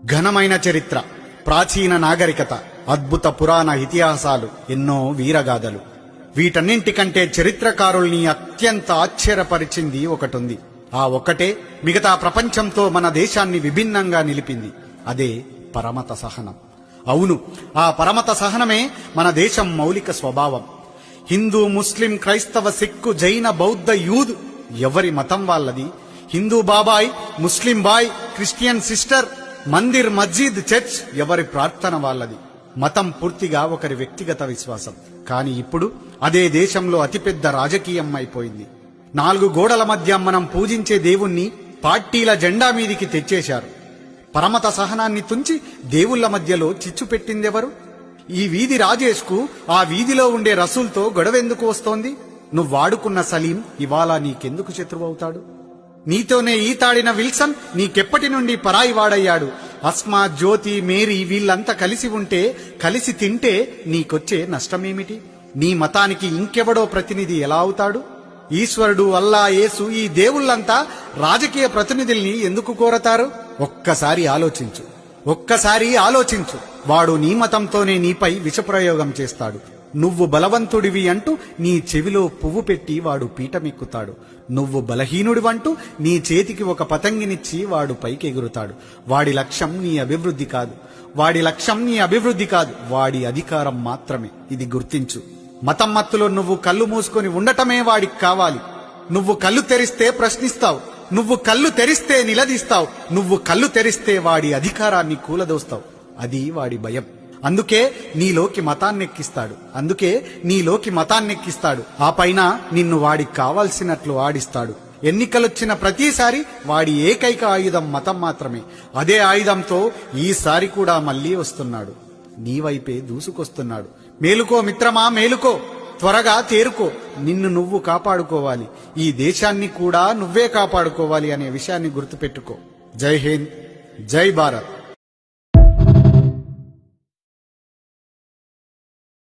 ఘనమైన చరిత్ర, ప్రాచీన నాగరికత, అద్భుత పురాణ ఇతిహాసాలు, ఎన్నో వీరగాథలు. వీటన్నింటికంటే చరిత్రకారుల్ని అత్యంత ఆశ్చర్యపరిచింది ఒకటుంది. ఆ ఒక్కటే మిగతా ప్రపంచంతో మన దేశాన్ని విభిన్నంగా నిలిపింది. అదే పరమత సహనం. అవును, ఆ పరమత సహనమే మన దేశం మౌలిక స్వభావం. హిందూ, ముస్లిం, క్రైస్తవ, సిక్కు, జైన, బౌద్ధ, యూద్ ఎవరి మతం వాళ్ళది. హిందూ బాబాయ్, ముస్లిం బాయ్, క్రిస్టియన్ సిస్టర్, మందిర్, మస్జిద్, చర్చ్ ఎవరి ప్రార్థన వాళ్ళది. మతం పూర్తిగా ఒకరి వ్యక్తిగత విశ్వాసం. కానీ ఇప్పుడు అదే దేశంలో అతిపెద్ద రాజకీయం అయిపోయింది. 4 గోడల మధ్య మనం పూజించే దేవుణ్ణి పార్టీల జెండా మీదికి తెచ్చేశారు. పరమత సహనాన్ని తుంచి దేవుళ్ల మధ్యలో చిచ్చు పెట్టిందెవరు? ఈ వీధి రాజేష్కు ఆ వీధిలో ఉండే రసూల్తో గొడవెందుకు వస్తోంది? నువ్వు వాడుకున్న సలీం ఇవాళ నీకెందుకు శత్రువవుతాడు? నీతోనే ఈతాడిన విల్సన్ నీకెప్పటి నుండి పరాయి వాడయ్యాడు? అస్మా, జ్యోతి, మేరీ వీళ్ళంతా కలిసి ఉంటే, కలిసి తింటే నీకొచ్చే నష్టమేమిటి? నీ మతానికి ఇంకెవడో ప్రతినిధి ఎలా అవుతాడు? ఈశ్వరుడు, అల్లా, యేసు ఈ దేవుళ్లంతా రాజకీయ ప్రతినిధుల్ని ఎందుకు కోరతారు? ఒక్కసారి ఆలోచించు. వాడు నీ మతంతోనే నీపై విషప్రయోగం చేస్తాడు. నువ్వు బలవంతుడివి అంటూ నీ చెవిలో పువ్వు పెట్టి వాడు పీఠమెక్కుతాడు. నువ్వు బలహీనుడివంటూ నీ చేతికి ఒక పతంగినిచ్చి వాడు పైకెగురుతాడు. వాడి లక్ష్యం నీ అభివృద్ధి కాదు, వాడి అధికారం మాత్రమే. ఇది గుర్తించు. మతం మత్తులో నువ్వు కళ్ళు మూసుకొని ఉండటమే వాడికి కావాలి. నువ్వు కళ్ళు తెరిస్తే ప్రశ్నిస్తావు, నువ్వు కళ్ళు తెరిస్తే నిలదీస్తావు, నువ్వు కళ్ళు తెరిస్తే వాడి అధికారాన్ని కూలదోస్తావు. అది వాడి భయం. అందుకే నీలోకి మతాన్నెక్కిస్తాడు. ఆ పైన నిన్ను వాడికి కావాల్సినట్లు ఆడిస్తాడు. ఎన్నికలొచ్చిన ప్రతిసారి వాడి ఏకైక ఆయుధం మతం మాత్రమే. అదే ఆయుధంతో ఈసారి కూడా మళ్లీ వస్తున్నాడు. నీ వైపే దూసుకొస్తున్నాడు. మేలుకో మిత్రమా, మేలుకో, త్వరగా తేరుకో. నిన్ను నువ్వు కాపాడుకోవాలి, ఈ దేశాన్ని కూడా నువ్వే కాపాడుకోవాలి అనే విషయాన్ని గుర్తుపెట్టుకో. జై హింద్, జై భారత్.